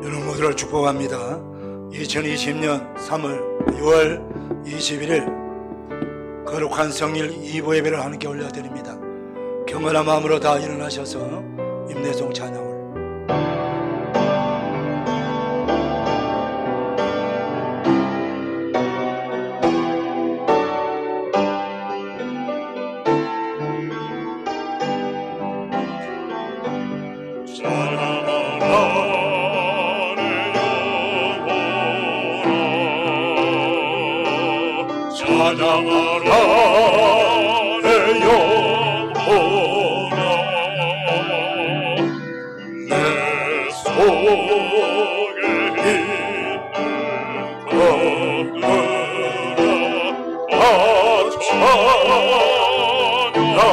여러분 모두를 축복합니다. 2020년 3월 6월 21일 거룩한 성일 2부 예배를 하나님께 올려드립니다. 경건한 마음으로 다 일어나셔서 임내송 찬양을 찬양하라 내 영혼아 내 속에 있는 것들아 다 찬양하라 내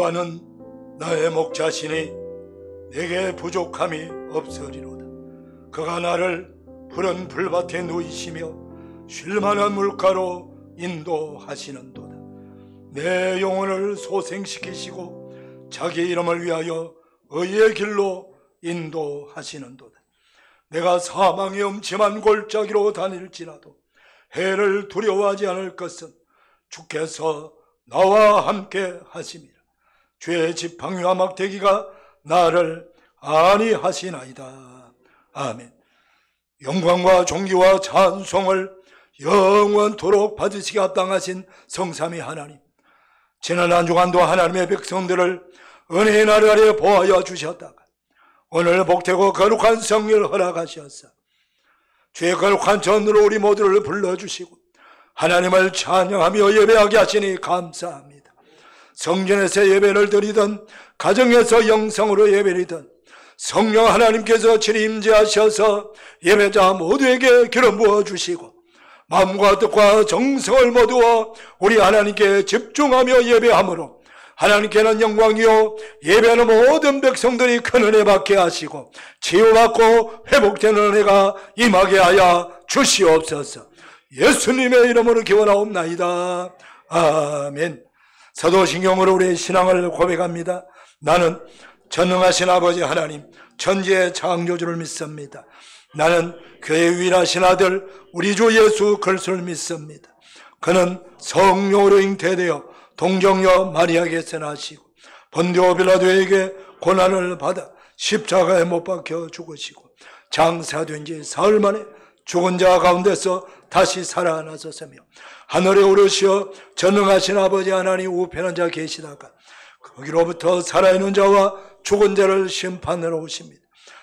여호와는 나의 목자시니 내게 부족함이 없으리로다. 그가 나를 푸른 풀밭에 누이시며 쉴만한 물가로 인도하시는도다. 내 영혼을 소생시키시고 자기 이름을 위하여 의의 길로 인도하시는도다. 내가 사망의 음침한 골짜기로 다닐지라도 해를 두려워하지 않을 것은 주께서 나와 함께 하심이라. 주의 지팡이와 막대기가 나를 안위하시나이다. 아멘. 영광과 존귀와 찬송을 영원토록 받으시기 합당하신 성삼위 하나님, 지난 한 주간도 하나님의 백성들을 은혜의 날 아래 보하여 주셨다가 오늘 복되고 거룩한 성령을 허락하셨사 주의 거룩한 전으로 우리 모두를 불러주시고 하나님을 찬양하며 예배하게 하시니 감사합니다. 성전에서 예배를 드리든 가정에서 영성으로 예배드리든 성령 하나님께서 친히 임재하셔서 예배자 모두에게 기름 부어주시고 마음과 뜻과 정성을 모두어 우리 하나님께 집중하며 예배함으로 하나님께는 영광이요 예배하는 모든 백성들이 큰 은혜 받게 하시고 치유받고 회복되는 은혜가 임하게 하여 주시옵소서. 예수님의 이름으로 기원하옵나이다. 아멘. 사도신경으로 우리의 신앙을 고백합니다. 나는 전능하신 아버지 하나님 천지의 창조주를 믿습니다. 나는 그의 유일하신 아들 우리 주 예수 그리스도를 믿습니다. 그는 성령으로 잉태되어 동정녀 마리아에게서 나시고 본디오 빌라도에게 고난을 받아 십자가에 못 박혀 죽으시고 장사된 지 사흘 만에 죽은 자 가운데서 다시 살아나셨으며 하늘에 오르시어 전능하신 아버지 하나님 우편한 자 계시다가 거기로부터 살아있는 자와 죽은 자를 심판하러 오십니다.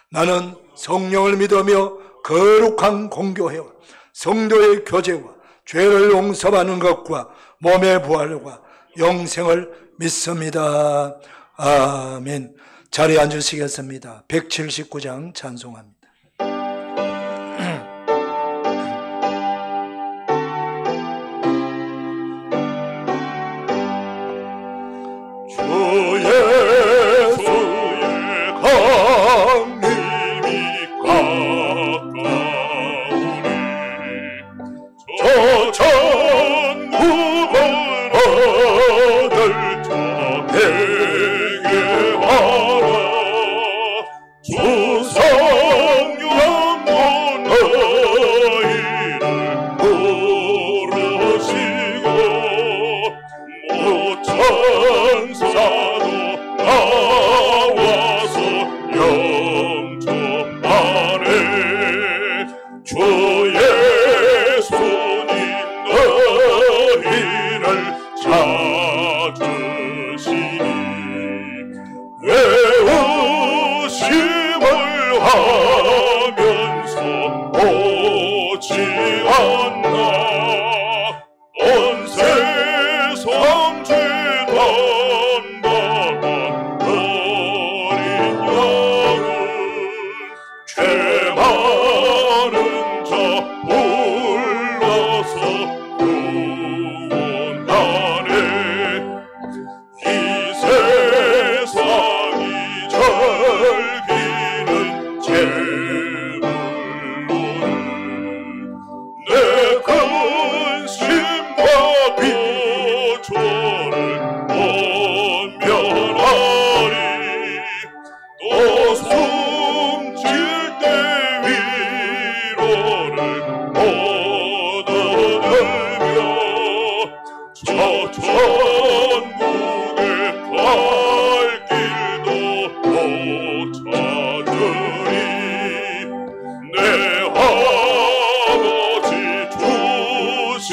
나는 성령을 믿으며 거룩한 공교회와 성도의 교제와 죄를 용서받는 것과 몸의 부활과 영생을 믿습니다. 아멘. 자리에 앉으시겠습니다. 179장 찬송합니다. Oh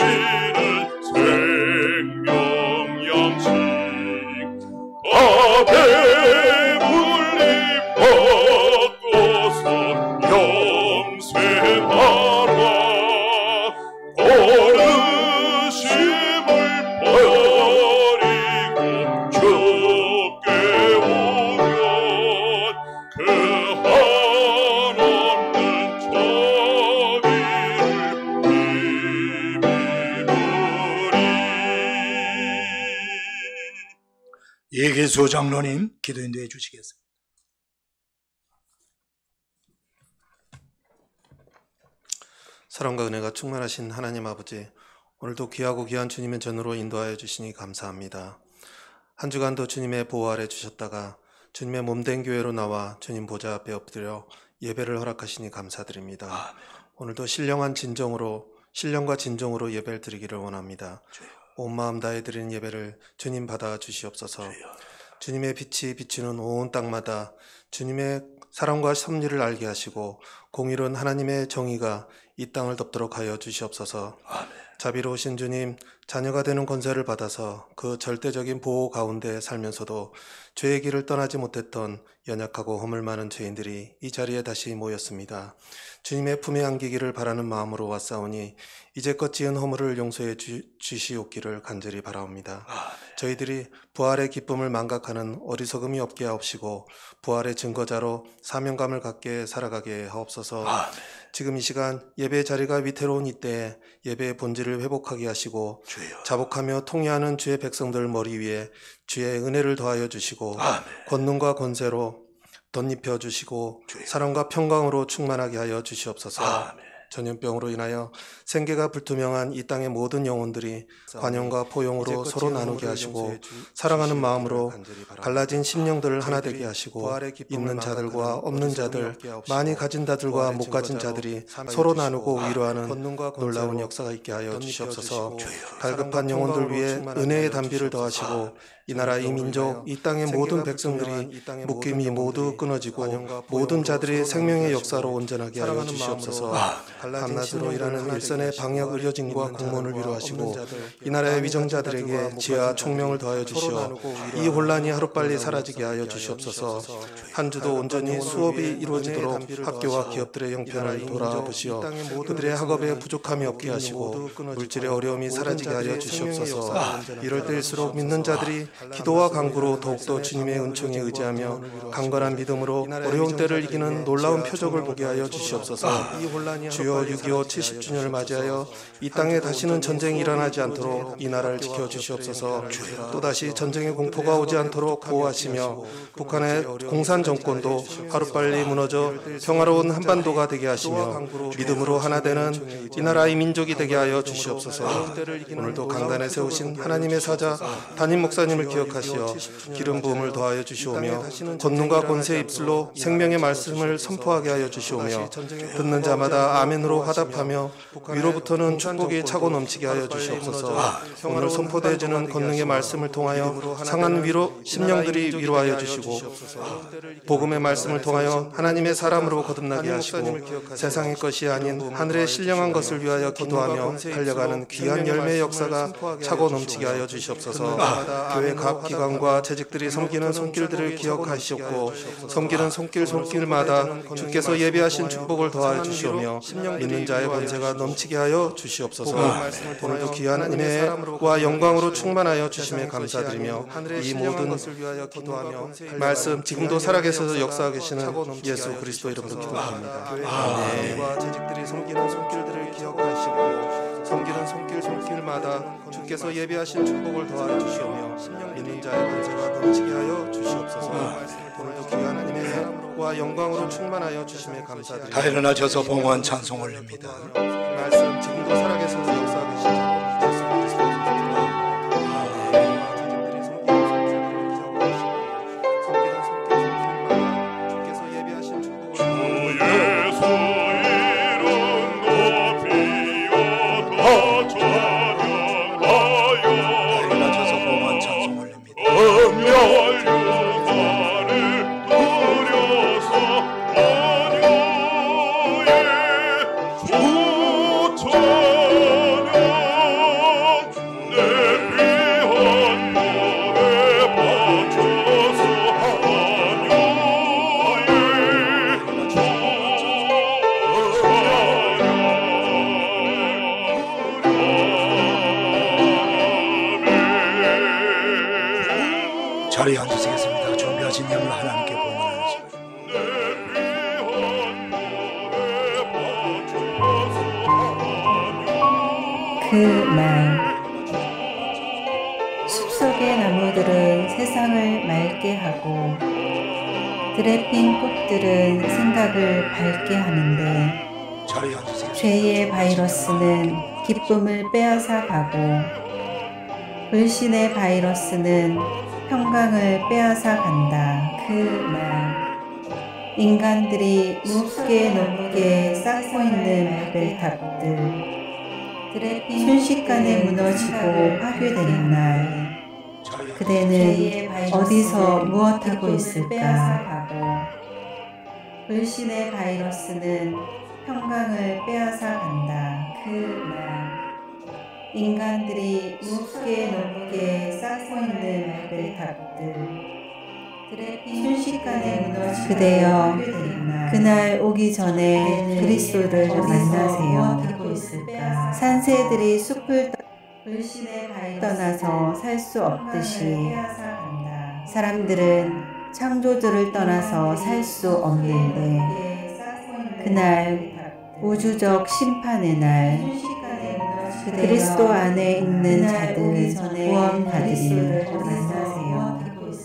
주시는 생명 양식 아베 불림 받고서 영생하라 어르심을 버리고 주께 오면 그 한없는 자비를 힘입으리. 예계소 장로님 기도 인도해 주시겠습니다. 사랑과 은혜가 충만하신 하나님 아버지, 오늘도 귀하고 귀한 주님의 전으로 인도하여 주시니 감사합니다. 한 주간도 주님의 보호 아래 주셨다가 주님의 몸된 교회로 나와 주님 보좌 앞에 엎드려 예배를 허락하시니 감사드립니다. 오늘도 신령과 진정으로 예배를 드리기를 원합니다. 온 마음 다해 드리는 예배를 주님 받아 주시옵소서. 주님의 빛이 비추는 온 땅마다 주님의 사랑과 섭리를 알게 하시고 공의로운 하나님의 정의가 이 땅을 덮도록 하여 주시옵소서. 자비로우신 주님, 자녀가 되는 권세를 받아서 그 절대적인 보호 가운데 살면서도 죄의 길을 떠나지 못했던 연약하고 허물 많은 죄인들이 이 자리에 다시 모였습니다. 주님의 품에 안기기를 바라는 마음으로 왔사오니 이제껏 지은 허물을 용서해 주시옵기를 간절히 바라옵니다. 저희들이 부활의 기쁨을 망각하는 어리석음이 없게 하옵시고 부활의 증거자로 사명감을 갖게 살아가게 하옵소서. 지금 이 시간 예배의 자리가 위태로운 이때에 예배의 본질을 회복하게 하시고 자복하며 통회하는 주의 백성들 머리 위에 주의 은혜를 더하여 주시고 권능과 권세로 덧입혀 주시고 사랑과 평강으로 충만하게 하여 주시옵소서. 전염병으로 인하여 생계가 불투명한 이 땅의 모든 영혼들이 관용과 포용으로 서로 나누게 하시고 사랑하는 마음으로 갈라진 심령들을 하나 되게 하시고 있는 자들과 없는 자들, 많이 가진 자들과 못 가진 자들이 서로 나누고 위로하는 놀라운 역사가 있게 하여 주시옵소서. 갈급한 영혼들 위해 은혜의 단비를 더하시고 이 나라 이 민족 이 땅의 모든 백성들이 묶임이 모두 끊어지고 모든 자들이 생명의 역사로 온전하게 하여 주시옵소서. 밤낮으로 일하는 일선의 방역 의료진과 공무원을 위로하시고 이 나라의 위정자들에게 지혜와 총명을 더하여 주시어 이 혼란이 하루빨리 사라지게 하여 주시옵소서. 한 주도 온전히 수업이 이루어지도록 학교와 기업들의 형편을 돌아보시어 그들의 학업에 부족함이 없게 하시고 물질의 어려움이 사라지게 하여 주시옵소서. 이럴 때일수록 믿는 자들이 기도와 간구로 더욱더 주님의 은총에 의지하며 강건한 믿음으로 어려운 때를 이기는 놀라운 표적을 보게 하여 주시옵소서. 주여 6.25 70주년을 맞이하여 이 땅에 다시는 전쟁이 일어나지 않도록 이 나라를 지켜주시옵소서. 또다시 전쟁의 공포가 오지 않도록 보호하시며 북한의 공산 정권도 하루빨리 무너져 평화로운 한반도가 되게 하시며 믿음으로 하나 되는 이 나라의 민족이 되게 하여 주시옵소서. 오늘도 강단에 세우신 하나님의 사자 담임 목사님을 기억하시어 기름 부음을 더하여 주시오며 권능과 권세의 입술로 생명의 말씀을 선포하게 하여 주시오며 듣는 자마다 아멘으로 화답하며 위로부터는 축복이 차고 넘치게 하여 주시옵소서. 오늘 선포되어지는 권능의 말씀을 통하여 상한 위로 심령들이 위로하여 주시고 복음의 말씀을 통하여 하나님의 사람으로 거듭나게 하시고 세상의 것이 아닌 하늘의 신령한 것을 위하여 기도하며 달려가는 귀한 열매의 역사가 차고 넘치게 하여 주시옵소서. 교회 각 기관과 재직들이 섬기는 손길들을 기억하시옵고 섬기는 손길마다 주께서 예비하신 축복을 더하여 주시오며 믿는 자의 권세가 넘치게 하여 주시옵소서. 오늘도 귀한 은혜와 영광으로 충만하여 주심에 감사드리며 이 모든 말씀 지금도 살아계셔서 역사하고 계시는 예수 그리스도 이름으로 기도합니다. 아멘. 재직들이 섬기는 손길들을 기억하시고 섬기는 손길마다 주께서 예비하신 축복을 더하여 주시오며 믿는 자의 권세가 넘치게 하여 주시옵소서. 오늘도 귀한 은혜와 영광으로 충만하여 주심에 감사드립니다. 다 일어나셔서 봉헌 찬송 올립니다. 말씀 지금도 살아계셔서 역사하고 계신 예수 그리스도 주 자리에 앉으시겠습니다. 준비하신 양을 하나님께 봉헌하시고 그날 숲속의 나무들은 세상을 맑게 하고 들에 핀 꽃들은 생각을 밝게 하는데 자리에 앉으시겠습니다. 죄의 바이러스는 기쁨을 빼앗아 가고 불신의 바이러스는 평강을 빼앗아 간다. 그날 인간들이 높게 높게 쌓고 있는 베델탑들 순식간에 무너지고 파괴되는 날 그대는 어디서 무엇하고 있을까? 불신의 바이러스는 평강을 빼앗아 간다. 그날 인간들이 높게 높게 쌓고 있는 베델탑들 순식간에 무너지고 그대여 그날 오기 전에 그리스도를 만나세요. 산새들이 숲을 떠나서 살 수 없듯이 사람들은 창조주를 떠나서 살 수 없는데 그날 우주적 심판의 날 그리스도 안에 있는 자들 구원받으리.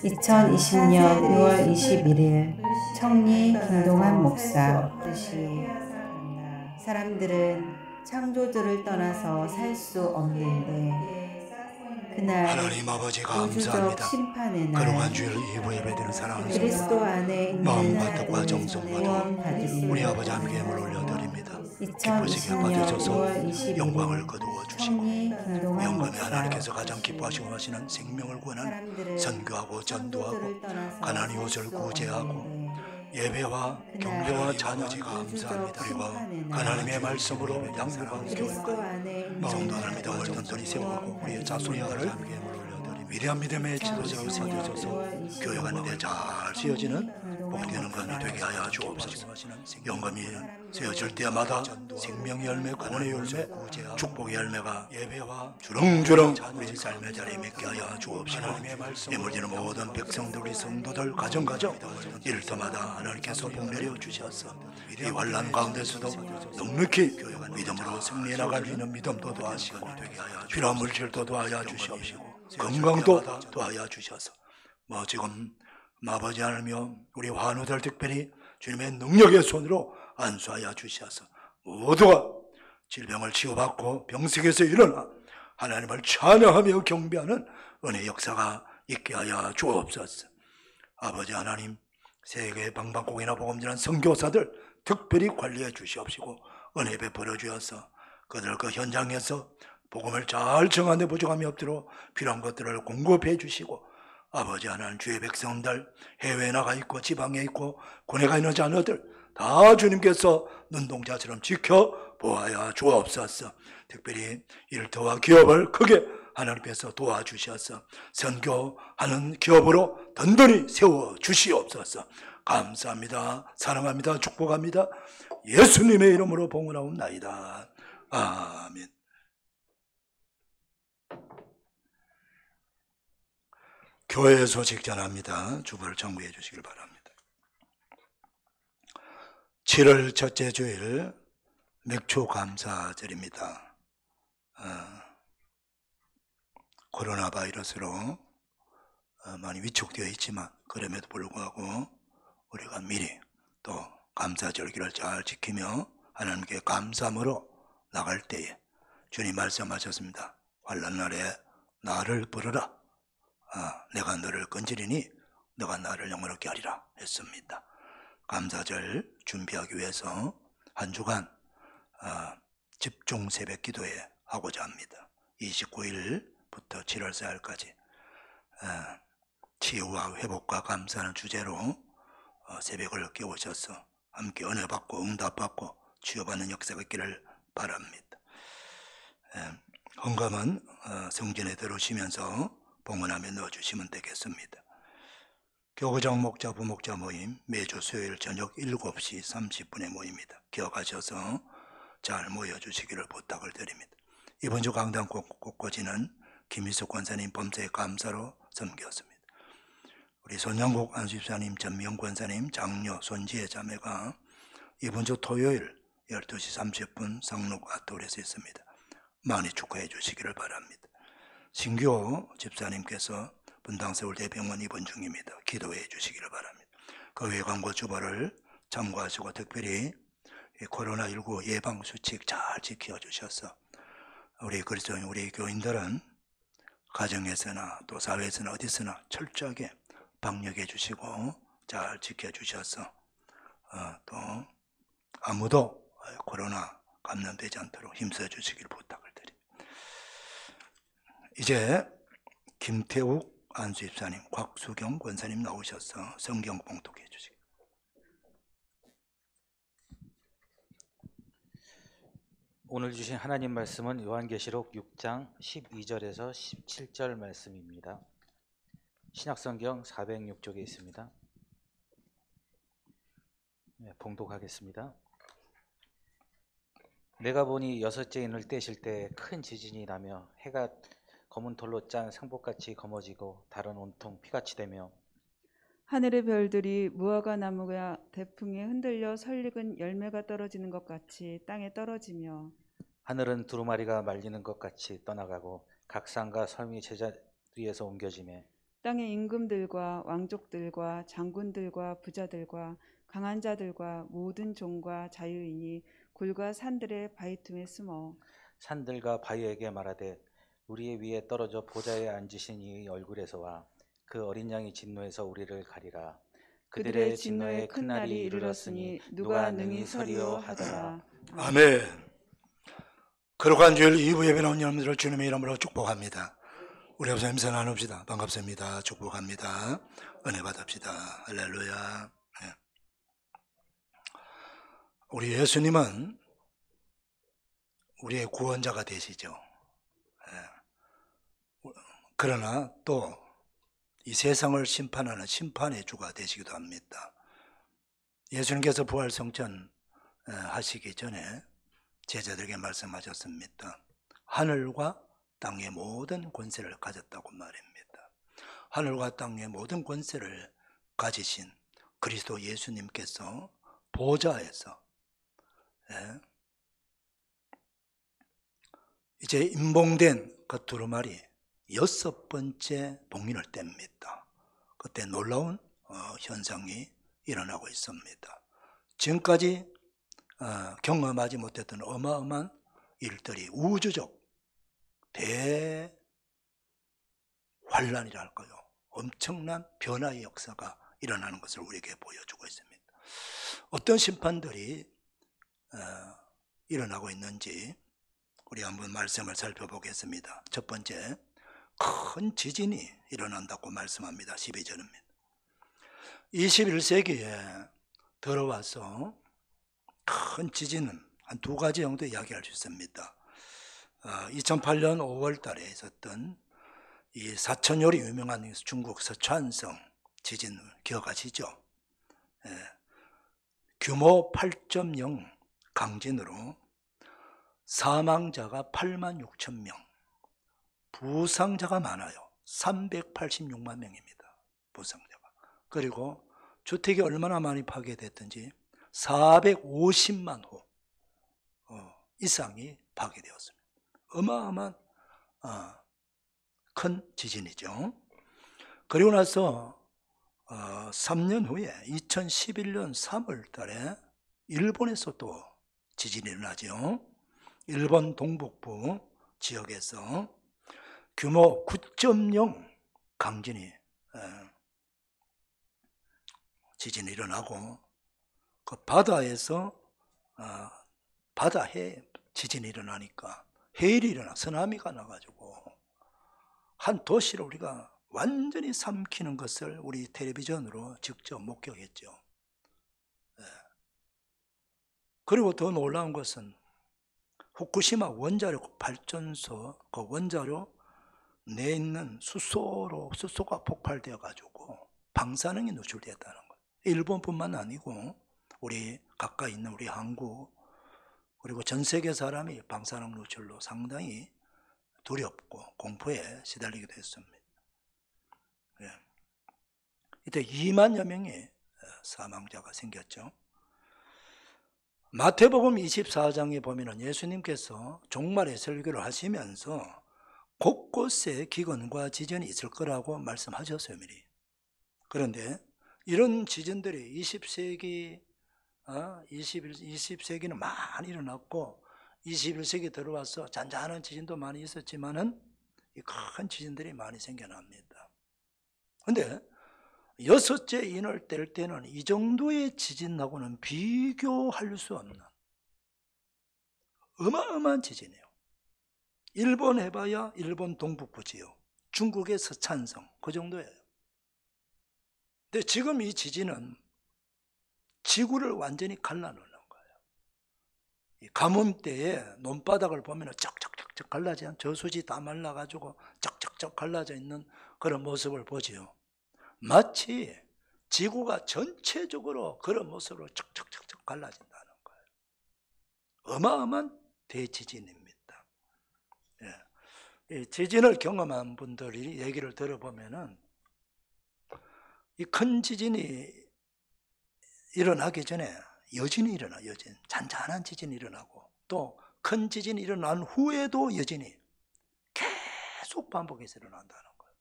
2020년 6월 21일 청리 김동환 목사. 사람들은 창조주를 떠나서 살 수 없는데 그날 하나님 아버지 우주적 감사합니다. 심판의 날 그동안 주일 예부 예배드리는 사랑하는 그리스도 안에 있는 마음과 뜻과 자들 정성으로 구원받으리. 우리 아버지 함께 예물 올려드립니다. 기쁘시게 2020년 받으셔서 6월 21일 영광을 거두어 주시고 청리 김동환 영감의 목사. 하나님께서 가장 기뻐하시고 하시는 생명을 구하는 사람들은 선교하고 전도하고 창조주를 떠나서 가난한 살 이웃을 수 구제하고 없는데 예배와 경배와 찬양이 감사합니다. 그리고 하나님의 말씀으로 양육한 그리스도 교회 안에 있는 성도들 믿음을 든든히 세우고 우리의 자손들을 위대한 믿음의 지도자로 세워주셔서 교회가 내 잘 지어지는 복되는 건이 되게 하여 주옵소서. 영감이 세워질 때마다 생명의 열매, 구원의 열매, 축복의 열매가 예배와 주렁주렁 우리 삶의 자리에 맺게 하여 주옵시고 예물지는 모든 백성들 우리 성도들 가정가정 이럴 때마다 하나님께서 복 내려 주셔서 이 환난 가운데서도 넉넉히 믿음으로 승리해 나갈 수 있는 믿음도 도와주시고 필요한 물질도 도와야 주시옵시고 건강도 도와야 주셔서 지금 아버지 하나님이여 우리 환우들 특별히 주님의 능력의 손으로 안수하여 주셔서 모두가 질병을 치유받고 병석에서 일어나 하나님을 찬양하며 경배하는 은혜 역사가 있게 하여 주옵소서. 아버지 하나님 세계 방방곡이나 복음전한 선교사들 특별히 관리해 주시옵시고 은혜 베풀어 주셔서 그들 그 현장에서 복음을 잘 정하는 부족함이 없도록 필요한 것들을 공급해 주시고 아버지 하나님 주의 백성들 해외에 나가 있고 지방에 있고 군에 가 있는 자녀들 다 주님께서 눈동자처럼 지켜보아야 주옵소서. 특별히 일터와 기업을 크게 하나님께서 도와주셔서 선교하는 기업으로 든든히 세워주시옵소서. 감사합니다. 사랑합니다. 축복합니다. 예수님의 이름으로 봉헌하옵나이다. 아멘. 교회 소식 전합니다. 주보를 청구해 주시길 바랍니다. 7월 첫째 주일 맥주 감사절입니다. 코로나 바이러스로 많이 위축되어 있지만 그럼에도 불구하고 우리가 미리 또 감사절기를 잘 지키며 하나님께 감사함으로 나갈 때에 주님 말씀하셨습니다. 환난날에 나를 부르라. 내가 너를 건지리니 너가 나를 영원롭게 하리라 했습니다. 감사절 준비하기 위해서 한 주간 집중 새벽 기도회 하고자 합니다. 29일부터 7월 4일까지 치유와 회복과 감사하는 주제로 새벽을 깨우셔서 함께 은혜 받고 응답 받고 치유받는 역사가 있기를 바랍니다. 헌금은 성전에 들어오시면서 봉헌함에 넣어주시면 되겠습니다. 교구장 목자 부목자 모임 매주 수요일 저녁 7시 30분에 모입니다. 기억하셔서 잘 모여주시기를 부탁을 드립니다. 이번 주 강단 곳곳지는 김희숙 권사님 범사에 감사로 섬겼습니다. 우리 손양국 안수집사님, 전미영 권사님, 장녀 손지혜 자매가 이번 주 토요일 12시 30분 상록 아톨에서 있습니다. 많이 축하해 주시기를 바랍니다. 신규 집사님께서 분당서울대병원 입원 중입니다. 기도해 주시기를 바랍니다. 그 외 광고 주보를 참고하시고 특별히 이 코로나19 예방 수칙 잘 지켜주셔서 우리 그리스도인, 우리 교인들은 가정에서나 또 사회에서나 어디서나 철저하게 방역해 주시고 잘 지켜주셔서 또 아무도 코로나 감염되지 않도록 힘써 주시길 부탁을 드립니다. 이제 김태욱 안수집사님, 곽수경 권사님 나오셔서 성경 봉독해 주시기. 오늘 주신 하나님 말씀은 요한계시록 6장 12절에서 17절 말씀입니다. 신약성경 406쪽에 있습니다. 봉독하겠습니다. 내가 보니 여섯째 인을 떼실 때 큰 지진이 나며 해가 검은 돌로 짠 상복같이 검어지고 달은 온통 피같이 되며 하늘의 별들이 무화과 나무가 대풍에 흔들려 설익은 열매가 떨어지는 것 같이 땅에 떨어지며 하늘은 두루마리가 말리는 것 같이 떠나가고 각 산과 섬이 제자리에서 옮겨지매 땅의 임금들과 왕족들과 장군들과 부자들과 강한 자들과 모든 종과 자유인이 굴과 산들의 바위틈에 숨어 산들과 바위에게 말하되 우리의 위에 떨어져 보좌에 앉으신 이의 얼굴에서와 그 어린 양이 진노해서 우리를 가리라. 그들의 진노의 큰 날이 이르렀으니 누가 능히 서리요 하더라. 아멘. 거룩한 주일 2부 예배 나온 여러분들을 주님의 이름으로 축복합니다. 우리 앞서 임사 나눕시다. 반갑습니다. 축복합니다. 은혜 받읍시다. 할렐루야. 네. 우리 예수님은 우리의 구원자가 되시죠. 네. 그러나 또 이 세상을 심판하는 심판의 주가 되시기도 합니다. 예수님께서 부활성천 하시기 전에 제자들에게 말씀하셨습니다. 하늘과 땅의 모든 권세를 가졌다고 말입니다. 하늘과 땅의 모든 권세를 가지신 그리스도 예수님께서 보좌에서 이제 임봉된 그 두루마리 6번째 봉인을 뗍니다. 그때 놀라운 현상이 일어나고 있습니다. 지금까지 경험하지 못했던 어마어마한 일들이 우주적 대환란이랄까요. 엄청난 변화의 역사가 일어나는 것을 우리에게 보여주고 있습니다. 어떤 심판들이 일어나고 있는지 우리 한번 말씀을 살펴보겠습니다. 첫 번째, 큰 지진이 일어난다고 말씀합니다. 12절입니다. 21세기에 들어와서 큰 지진은 한 두 가지 정도 이야기할 수 있습니다. 2008년 5월 달에 있었던 이 사천요리 유명한 중국 서촨성 지진 기억하시죠? 규모 8.0 강진으로 사망자가 8만 6천 명, 부상자가 많아요. 386만 명입니다. 부상자가. 그리고 주택이 얼마나 많이 파괴됐든지 450만 호 이상이 파괴되었습니다. 어마어마한 큰 지진이죠. 그리고 나서 3년 후에 2011년 3월 달에 일본에서 또 지진이 일어나죠. 일본 동북부 지역에서 규모 9.0 강진이 지진이 일어나고 그 바다에서 바다해 지진이 일어나니까 해일이 일어나 쓰나미가 나가지고 한 도시를 우리가 완전히 삼키는 것을 우리 텔레비전으로 직접 목격했죠. 그리고 더 놀라운 것은 후쿠시마 원자력 발전소 그 원자로 내 있는 수소가 폭발되어 가지고 방사능이 노출되었다는 거예요. 일본뿐만 아니고 우리 가까이 있는 우리 한국 그리고 전 세계 사람이 방사능 노출로 상당히 두렵고 공포에 시달리기도 했습니다. 이때 2만여 명의 사망자가 생겼죠. 마태복음 24장에 보면 예수님께서 종말의 설교를 하시면서 곳곳에 기근과 지진이 있을 거라고 말씀하셨어요, 미리. 그런데 이런 지진들이 20세기는 많이 일어났고 21세기 들어와서 잔잔한 지진도 많이 있었지만은 이 큰 지진들이 많이 생겨납니다. 그런데 여섯째 인을 뗄 때는 이 정도의 지진하고는 비교할 수 없는 어마어마한 지진이에요. 일본 해봐야 일본 동북부 지역, 중국의 서찬성 그 정도예요. 근데 지금 이 지진은 지구를 완전히 갈라놓는 거예요. 이 가뭄때에 논바닥을 보면 쩍쩍쩍쩍 갈라진 저수지 다 말라가지고 쩍쩍쩍 갈라져 있는 그런 모습을 보지요. 마치 지구가 전체적으로 그런 모습으로 척척척척 갈라진다는 거예요. 어마어마한 대지진입니다. 이 지진을 경험한 분들이 얘기를 들어보면은 이 큰 지진이 일어나기 전에 여진이 일어나, 여진. 잔잔한 지진이 일어나고 또 큰 지진이 일어난 후에도 여진이 계속 반복해서 일어난다는 거예요.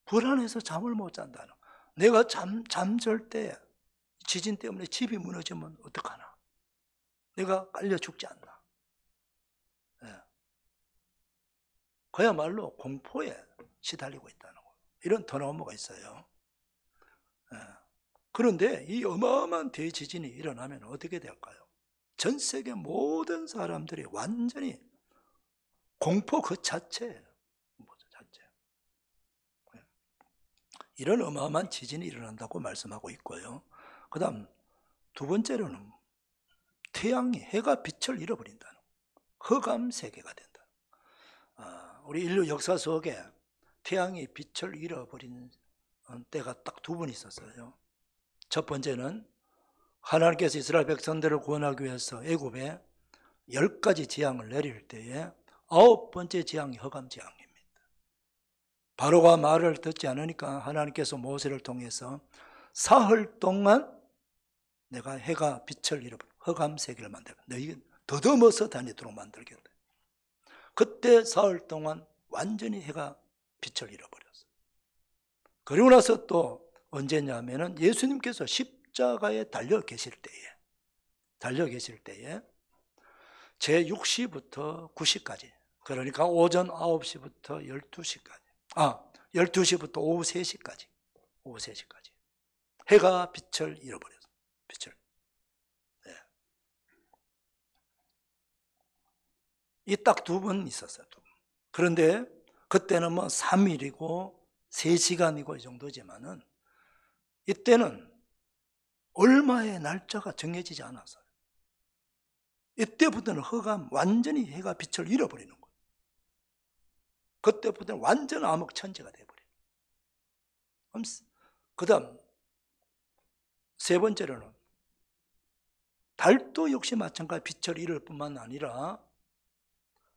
불안해서 잠을 못 잔다는 거예요. 내가 잠잘 때 지진 때문에 집이 무너지면 어떡하나? 내가 깔려 죽지 않나? 그야말로 공포에 시달리고 있다는 거예요. 이런 트라우마가 있어요. 그런데 이 어마어마한 대지진이 일어나면 어떻게 될까요? 전 세계 모든 사람들이 완전히 공포 그 자체예요. 이런 어마어마한 지진이 일어난다고 말씀하고 있고요. 그 다음 두 번째로는 태양이 해가 빛을 잃어버린다는 흑암 세계가 된다. 우리 인류 역사 속에 태양이 빛을 잃어버린 때가 딱 두 번 있었어요. 첫 번째는 하나님께서 이스라엘 백성들을 구원하기 위해서 애굽에 10가지 재앙을 내릴 때에 9번째 재앙이 흑암 재앙입니다. 바로가 말을 듣지 않으니까 하나님께서 모세를 통해서 사흘 동안 내가 해가 빛을 잃어버려 흑암 세계를 만들고 너희 더듬어서 다니도록 만들겠다. 그때 사흘 동안 완전히 해가 빛을 잃어버렸어요. 그리고 나서 또 언제냐면은 예수님께서 십자가에 달려 계실 때에 제6시부터 9시까지 그러니까 오전 9시부터 12시까지 12시부터 오후 3시까지 해가 빛을 잃어버렸어요. 빛을. 이 딱 두 번 있었어요. 두 번. 그런데 그때는 뭐 3일이고 3시간이고 이 정도지만은 이때는 얼마의 날짜가 정해지지 않았어요. 이때부터는 흑암, 완전히 해가 빛을 잃어버리는 거예요. 그때부터는 완전 암흑천지가 되어버려요. 그 다음 세 번째로는 달도 역시 마찬가지 빛을 잃을 뿐만 아니라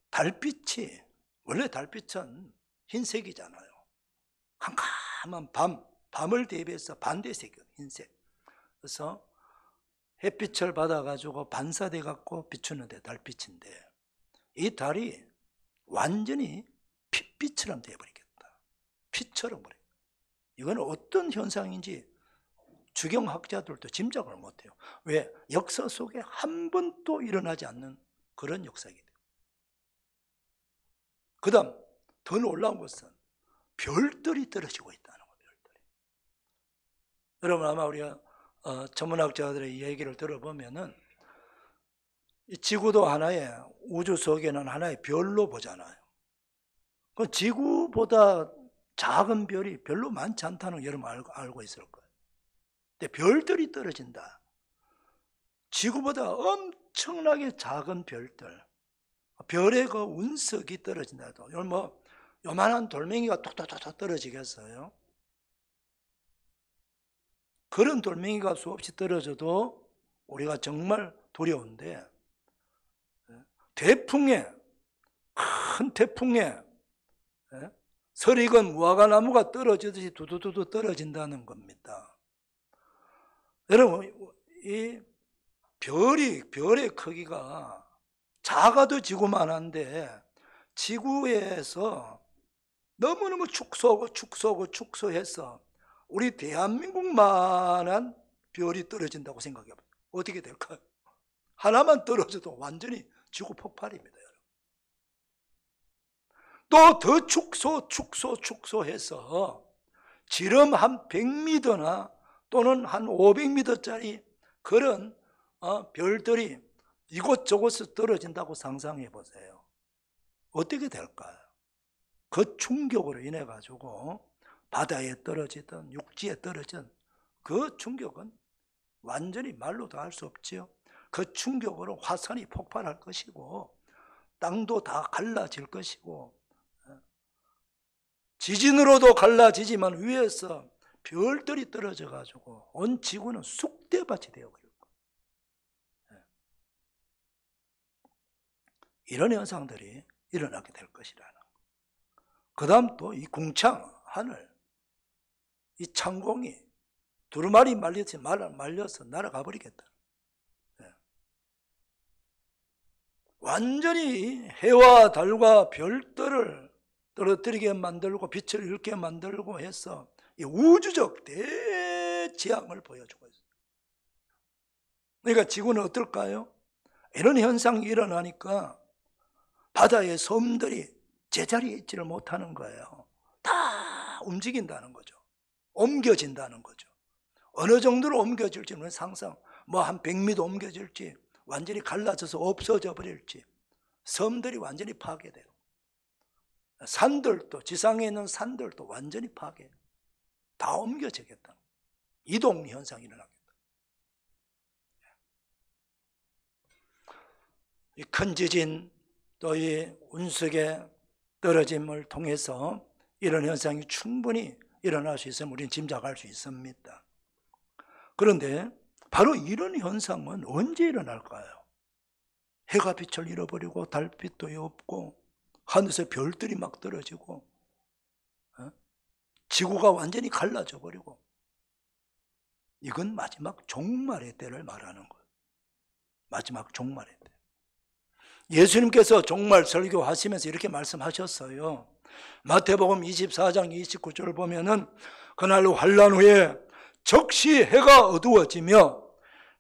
달빛이 원래 달빛은 흰색이잖아요. 캄캄한 밤을 대비해서 반대색이에요. 흰색. 그래서 햇빛을 받아가지고 반사돼갖고 비추는데 달빛인데 이 달이 완전히 핏빛처럼 되어버리겠다. 피처럼 버려. 이건 어떤 현상인지 주경학자들도 짐작을 못해요. 왜? 역사 속에 한 번도 일어나지 않는 그런 역사이기 때문에. 그 다음 더 놀라운 것은 별들이 떨어지고 있다는 거예요. 별들이. 여러분 아마 우리가 천문학자들의 얘기를 들어보면은 지구도 하나의 우주 속에는 하나의 별로 보잖아요. 그 지구보다 작은 별이 별로 많지 않다는 거 여러분 알고 있을 거예요. 근데 별들이 떨어진다. 지구보다 엄청나게 작은 별들, 별의 그 운석이 떨어진다. 뭐 요만한 돌멩이가 톡톡톡 떨어지겠어요? 그런 돌멩이가 수없이 떨어져도 우리가 정말 두려운데 큰 태풍에 설익은 무화과나무가 떨어지듯이 두두두두 떨어진다는 겁니다. 여러분, 이 별의 크기가 작아도 지구만한데 지구에서 너무너무 축소해서 우리 대한민국만한 별이 떨어진다고 생각해봐요. 어떻게 될까요? 하나만 떨어져도 완전히 지구 폭발입니다. 또 더 축소해서 지름 한 100m나 또는 한 500m짜리 그런 별들이 이곳저곳에서 떨어진다고 상상해 보세요. 어떻게 될까요? 그 충격으로 인해 가지고 바다에 떨어지든 육지에 떨어진 그 충격은 완전히 말로도 할 수 없지요. 그 충격으로 화산이 폭발할 것이고 땅도 다 갈라질 것이고 지진으로도 갈라지지만 위에서 별들이 떨어져 가지고 온 지구는 쑥대밭이 되어버릴 거예요. 이런 현상들이 일어나게 될 것이라는 거. 그 다음 또 이 궁창 하늘, 이 창공이 두루마리 말려서 날아가 버리겠다. 완전히 해와 달과 별들을 떨어뜨리게 만들고 빛을 잃게 만들고 해서 이 우주적 대지향을 보여주고 있어요. 그러니까 지구는 어떨까요? 이런 현상이 일어나니까 바다의 섬들이 제자리에 있지를 못하는 거예요. 다 움직인다는 거죠. 옮겨진다는 거죠. 어느 정도로 옮겨질지는 상상, 한 100m 옮겨질지, 완전히 갈라져서 없어져 버릴지, 섬들이 완전히 파괴돼요. 산들도, 지상에 있는 산들도 완전히 파괴, 다 옮겨지겠다. 이동 현상이 일어나겠다. 이 큰 지진, 또 이 운석의 떨어짐을 통해서 이런 현상이 충분히 일어날 수 있으면 우리는 짐작할 수 있습니다. 그런데 바로 이런 현상은 언제 일어날까요? 해가 빛을 잃어버리고 달빛도 없고 하늘에서 별들이 막 떨어지고 지구가 완전히 갈라져 버리고, 이건 마지막 종말의 때를 말하는 거예요. 마지막 종말의 때. 예수님께서 종말 설교하시면서 이렇게 말씀하셨어요. 마태복음 24장 29절을 보면은 그날 환란 후에 적시 해가 어두워지며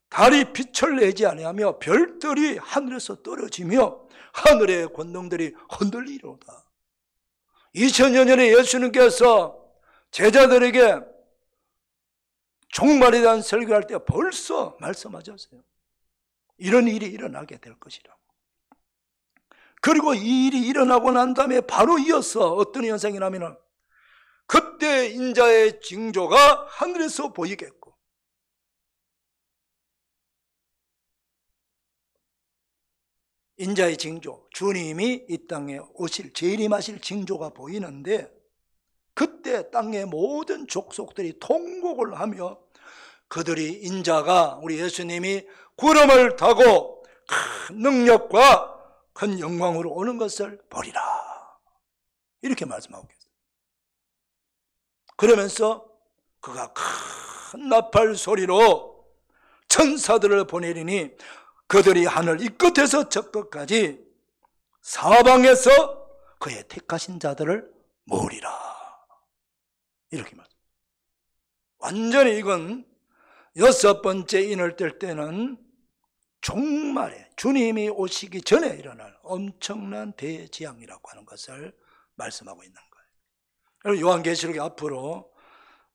달이 빛을 내지 아니하며 별들이 하늘에서 떨어지며 하늘의 권능들이 흔들리로다. 2000년 전에 예수님께서 제자들에게 종말에 대한 설교할 때 벌써 말씀하셨어요. 이런 일이 일어나게 될 것이라고. 그리고 이 일이 일어나고 난 다음에 바로 이어서 어떤 현상이 나면은 그때 인자의 징조가 하늘에서 보이겠고, 인자의 징조, 주님이 이 땅에 오실, 재림하실 징조가 보이는데, 그때 땅의 모든 족속들이 통곡을 하며 그들이 인자가, 우리 예수님이 구름을 타고 큰 능력과 큰 영광으로 오는 것을 보리라, 이렇게 말씀하고 계세요. 그러면서 그가 큰 나팔 소리로 천사들을 보내리니 그들이 하늘 이 끝에서 저 끝까지 사방에서 그의 택하신 자들을 모으리라, 이렇게 말합니다. 완전히 이건 6번째 인을 뗄 때는 종말에 주님이 오시기 전에 일어날 엄청난 대지향이라고 하는 것을 말씀하고 있는 거예요. 요한계시록이 앞으로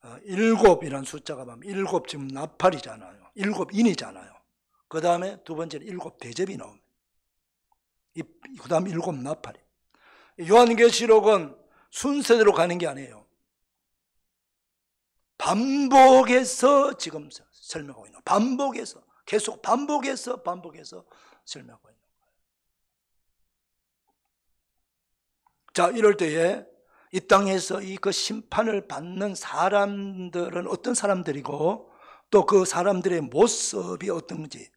7이라는 숫자가 보면 7 지금 나팔이잖아요. 7인이잖아요. 그 다음에 두 번째는 7 대접이 나옵니다. 그 다음 7 나팔이. 요한계시록은 순서대로 가는 게 아니에요. 반복해서 지금 설명하고 있는 거예요. 반복해서, 계속 반복해서 설명하고 있는 거예요. 자, 이럴 때에 이 땅에서 이 그 심판을 받는 사람들은 어떤 사람들이고 또 그 사람들의 모습이 어떤지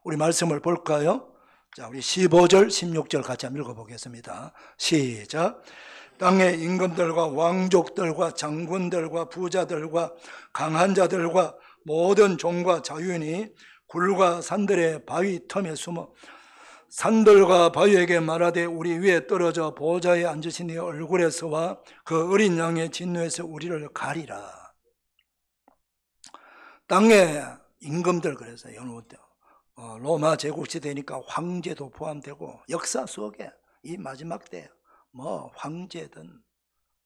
우리 말씀을 볼까요? 자, 우리 15절, 16절 같이 한번 읽어보겠습니다. 시작. 땅의 임금들과 왕족들과 장군들과 부자들과 강한 자들과 모든 종과 자유인이 굴과 산들의 바위 틈에 숨어 산들과 바위에게 말하되 우리 위에 떨어져 보좌에 앉으신 이 얼굴에서와 그 어린 양의 진노에서 우리를 가리라. 땅의 임금들, 그래서 로마 제국시대니까 황제도 포함되고 역사 속에 이 마지막 때 뭐 황제든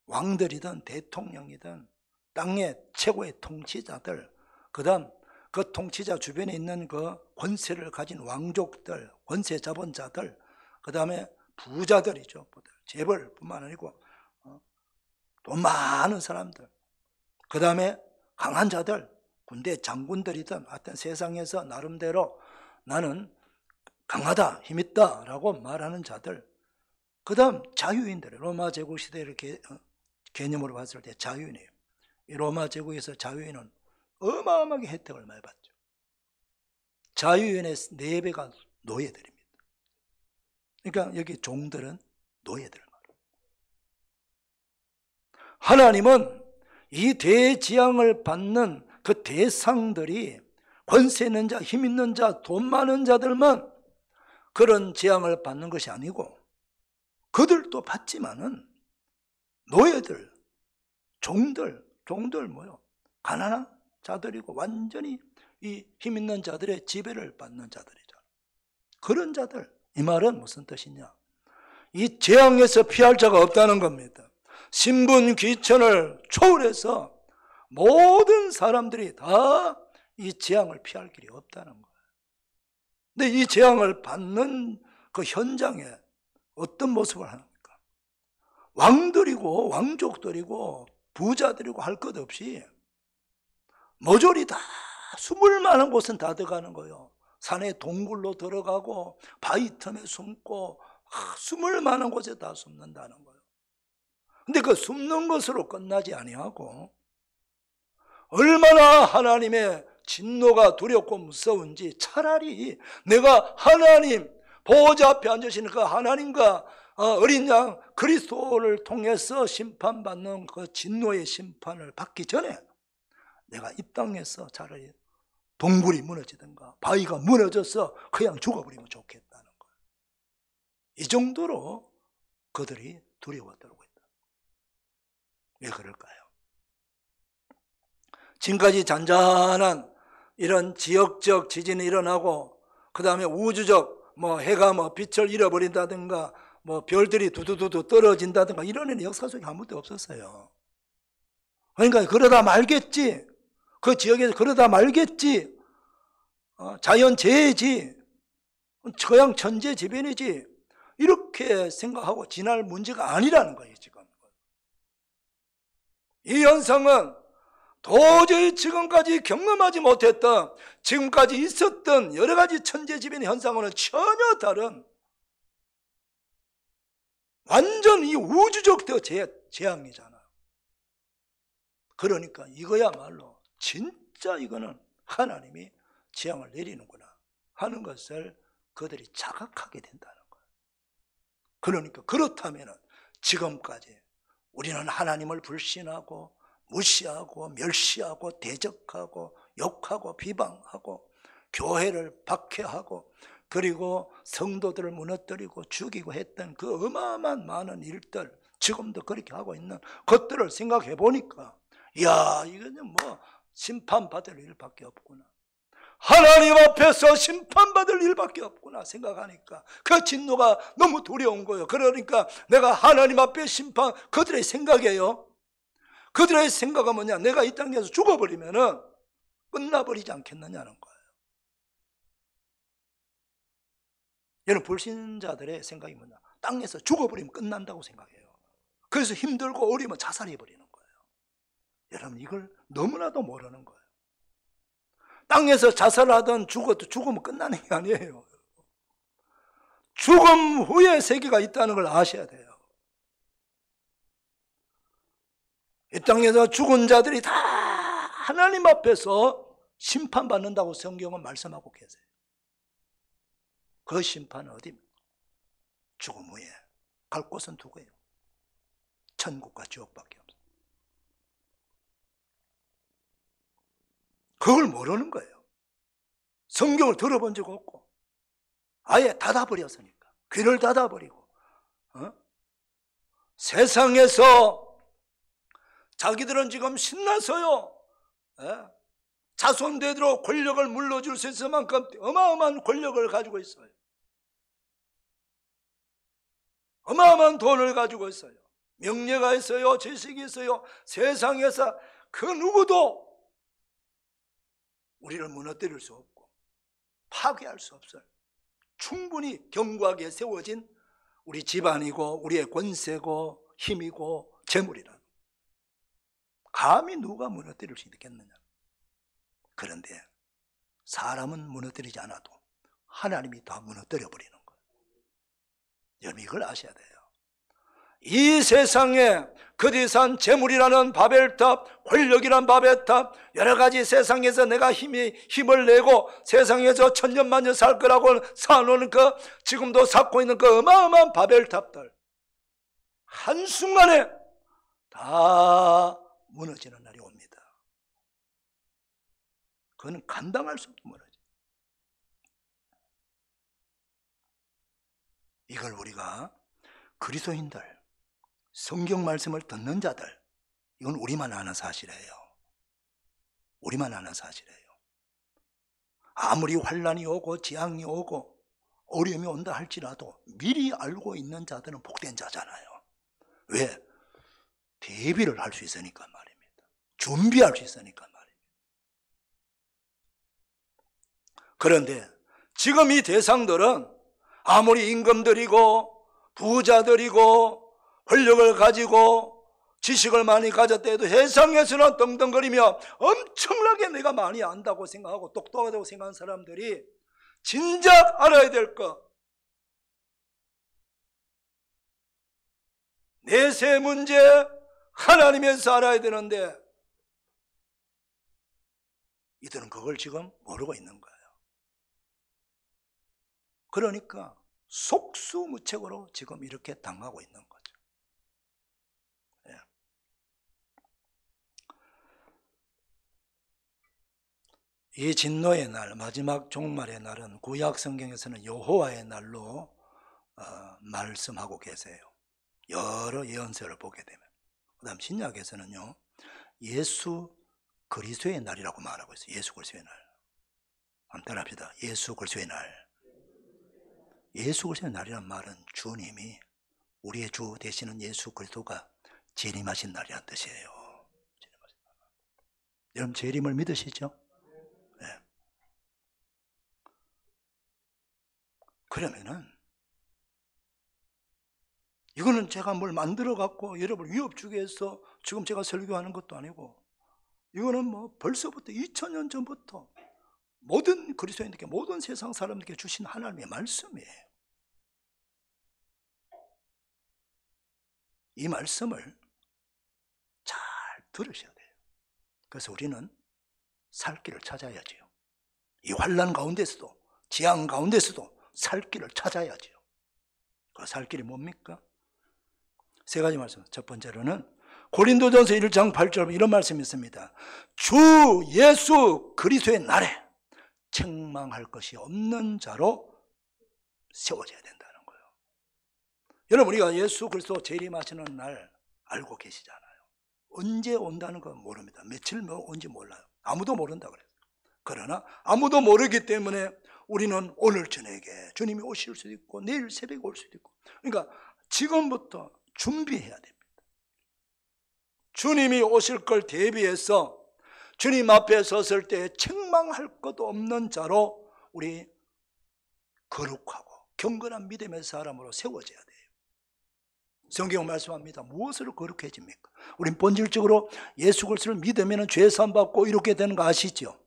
왕들이든 대통령이든 땅의 최고의 통치자들, 그 다음 그 통치자 주변에 있는 그 권세를 가진 왕족들, 권세 자본자들, 그 다음에 부자들이죠. 재벌뿐만 아니고 돈 많은 사람들, 그 다음에 강한 자들, 군대 장군들이든 하여튼 세상에서 나름대로 나는 강하다, 힘있다 라고 말하는 자들, 그 다음 자유인들, 로마 제국 시대를 개념으로 봤을 때 자유인이에요. 이 로마 제국에서 자유인은 어마어마하게 혜택을 많이 받죠. 자유인의 4배가 노예들입니다. 그러니까 여기 종들은 노예들 말이에요. 하나님은 이 대지향을 받는 그 대상들이 권세 있는 자, 힘 있는 자, 돈 많은 자들만 그런 재앙을 받는 것이 아니고 그들도 받지만은 노예들, 종들 뭐요? 가난한 자들이고 완전히 이 힘 있는 자들의 지배를 받는 자들이죠. 그런 자들, 이 말은 무슨 뜻이냐? 이 재앙에서 피할 자가 없다는 겁니다. 신분 귀천을 초월해서 모든 사람들이 다 이 재앙을 피할 길이 없다는 거예요. 근데 이 재앙을 받는 그 현장에 어떤 모습을 하는가? 왕들이고 왕족들이고 부자들이고 할 것 없이 모조리 다 숨을 만한 곳은 다 들어가는 거예요. 산에 동굴로 들어가고 바위 틈에 숨고 숨을 만한 곳에 다 숨는다는 거예요. 근데 그 숨는 것으로 끝나지 아니하고 얼마나 하나님의 진노가 두렵고 무서운지 차라리 내가 하나님 보호자 앞에 앉으시는 그 하나님과 어린 양 그리스도를 통해서 심판받는 그 진노의 심판을 받기 전에 내가 이 땅에서 차라리 동굴이 무너지든가 바위가 무너져서 그냥 죽어버리면 좋겠다는 거예요. 이 정도로 그들이 두려워 떨고 있다. 왜 그럴까요? 지금까지 잔잔한 이런 지역적 지진이 일어나고 그 다음에 우주적 해가 빛을 잃어버린다든가 별들이 두두두두 떨어진다든가 이런 일은 역사 속에 아무것도 없었어요. 그러니까 그러다 말겠지, 그 지역에서 그러다 말겠지, 자연재해지, 그냥 천재지변이지 이렇게 생각하고 지날 문제가 아니라는 거예요. 지금 이 현상은 도저히 지금까지 경험하지 못했던, 지금까지 있었던 여러 가지 천재지변의 현상과는 전혀 다른 완전 이 우주적 재앙이잖아요. 그러니까 이거야말로 진짜 이거는 하나님이 재앙을 내리는구나 하는 것을 그들이 자각하게 된다는 거예요. 그러니까 그렇다면 지금까지 우리는 하나님을 불신하고 무시하고 멸시하고 대적하고 욕하고 비방하고 교회를 박해하고 그리고 성도들을 무너뜨리고 죽이고 했던 그 어마어마한 많은 일들, 지금도 그렇게 하고 있는 것들을 생각해 보니까 이야, 이거는 심판받을 일밖에 없구나, 하나님 앞에서 심판받을 일밖에 없구나 생각하니까 그 진노가 너무 두려운 거예요. 그러니까 내가 하나님 앞에 그들의 생각이에요. 그들의 생각은 뭐냐? 내가 이 땅에서 죽어버리면은 끝나버리지 않겠느냐는 거예요. 여러분, 불신자들의 생각이 뭐냐? 땅에서 죽어버리면 끝난다고 생각해요. 그래서 힘들고 어려우면 자살해버리는 거예요. 여러분, 이걸 너무나도 모르는 거예요. 땅에서 자살하든 죽어도 죽으면 끝나는 게 아니에요. 죽음 후에 세계가 있다는 걸 아셔야 돼요. 이 땅에서 죽은 자들이 다 하나님 앞에서 심판받는다고 성경은 말씀하고 계세요. 그 심판은 어디입니까? 죽음 후에 갈 곳은 누구예요? 천국과 지옥밖에 없어요. 그걸 모르는 거예요. 성경을 들어본 적 없고 아예 닫아버렸으니까. 귀를 닫아버리고 세상에서 자기들은 지금 신나서요 자손대대로 권력을 물러줄 수 있을 만큼 어마어마한 권력을 가지고 있어요. 어마어마한 돈을 가지고 있어요. 명예가 있어요. 지식이 있어요. 세상에서 그 누구도 우리를 무너뜨릴 수 없고 파괴할 수 없어요. 충분히 견고하게 세워진 우리 집안이고 우리의 권세고 힘이고 재물이라는, 감히 누가 무너뜨릴 수 있겠느냐. 그런데 사람은 무너뜨리지 않아도 하나님이 다 무너뜨려 버리는 거예요. 여러분 이걸 아셔야 돼요. 이 세상에 거대한 재물이라는 바벨탑, 권력이란 바벨탑, 여러 가지 세상에서 내가 힘을 내고 세상에서 천년만년 살 거라고 사놓은 그 지금도 쌓고 있는 그 어마어마한 바벨탑들 한순간에 다 무너지는 날이 옵니다. 그건 감당할 수 없는 무너져. 이걸 우리가 그리스도인들, 성경 말씀을 듣는 자들, 이건 우리만 아는 사실이에요. 우리만 아는 사실이에요. 아무리 환난이 오고 재앙이 오고 어려움이 온다 할지라도 미리 알고 있는 자들은 복된 자잖아요. 왜? 대비를 할 수 있으니까 말입니다. 준비할 수 있으니까 말입니다. 그런데 지금 이 대상들은 아무리 임금들이고 부자들이고 권력을 가지고 지식을 많이 가졌다 해도 세상에서는 떵떵거리며 엄청나게 내가 많이 안다고 생각하고 똑똑하다고 생각하는 사람들이 진작 알아야 될 것, 내세 문제 하나님에서 알아야 되는데 이들은 그걸 지금 모르고 있는 거예요. 그러니까 속수무책으로 지금 이렇게 당하고 있는 거죠. 예. 이 진노의 날, 마지막 종말의 날은 구약 성경에서는 여호와의 날로 말씀하고 계세요. 여러 예언서를 보게 되면. 그 다음 신약에서는요 예수 그리스도의 날이라고 말하고 있어요. 예수 그리스도의 날. 한번 합시다. 예수 그리스도의 날. 예수 그리스도의 날이란 말은 주님이, 우리의 주 되시는 예수 그리스도가 재림하신 날이란 뜻이에요. 여러분 재림을 믿으시죠? 네. 그러면은 이거는 제가 뭘 만들어 갖고 여러분을 위협 주기 위해서 지금 제가 설교하는 것도 아니고, 이거는 뭐 벌써부터 2000년 전부터 모든 그리스도인들께, 모든 세상 사람들께 주신 하나님의 말씀이에요. 이 말씀을 잘 들으셔야 돼요. 그래서 우리는 살 길을 찾아야지요. 이 환난 가운데서도, 재앙 가운데서도 살 길을 찾아야지요. 그 살 길이 뭡니까? 세 가지 말씀. 첫 번째로는 고린도전서 1장 8절 이런 말씀이 있습니다. 주 예수 그리스도의 날에 책망할 것이 없는 자로 세워져야 된다는 거예요. 여러분 우리가 예수 그리스도 재림하시는 날 알고 계시잖아요. 언제 온다는 건 모릅니다. 며칠 온지 몰라요. 아무도 모른다 그래요. 그러나 아무도 모르기 때문에 우리는 오늘 저녁에 주님이 오실 수도 있고 내일 새벽에 올 수도 있고, 그러니까 지금부터 준비해야 됩니다. 주님이 오실 걸 대비해서 주님 앞에 섰을 때 책망할 것도 없는 자로 우리 거룩하고 경건한 믿음의 사람으로 세워져야 돼요. 성경 말씀합니다. 무엇으로 거룩해집니까? 우린 본질적으로 예수 그리스도를 믿으면 죄 사함 받고 이렇게 되는 거 아시죠?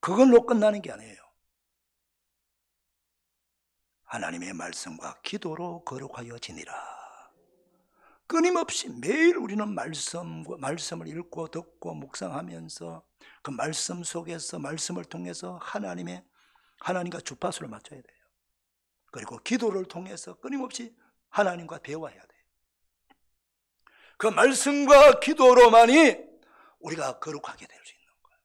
그걸로 끝나는 게 아니에요. 하나님의 말씀과 기도로 거룩하여 지니라. 끊임없이 매일 우리는 말씀을 읽고 듣고 묵상하면서 그 말씀 속에서, 말씀을 통해서 하나님과 주파수를 맞춰야 돼요. 그리고 기도를 통해서 끊임없이 하나님과 대화해야 돼요. 그 말씀과 기도로만이 우리가 거룩하게 될 수 있는 거예요.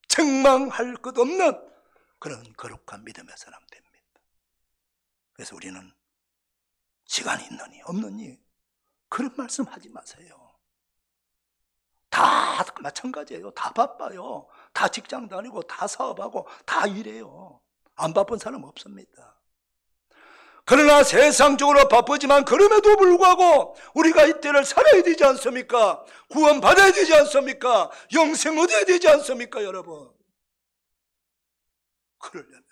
책망할 것 없는 그런 거룩한 믿음의 사람 됩니다. 그래서 우리는 시간이 있느니 없느니 그런 말씀 하지 마세요. 다 마찬가지예요. 다 바빠요. 다 직장 다니고 다 사업하고 다 일해요. 안 바쁜 사람 없습니다. 그러나 세상적으로 바쁘지만 그럼에도 불구하고 우리가 이때를 살아야 되지 않습니까? 구원 받아야 되지 않습니까? 영생 얻어야 되지 않습니까, 여러분? 그러려면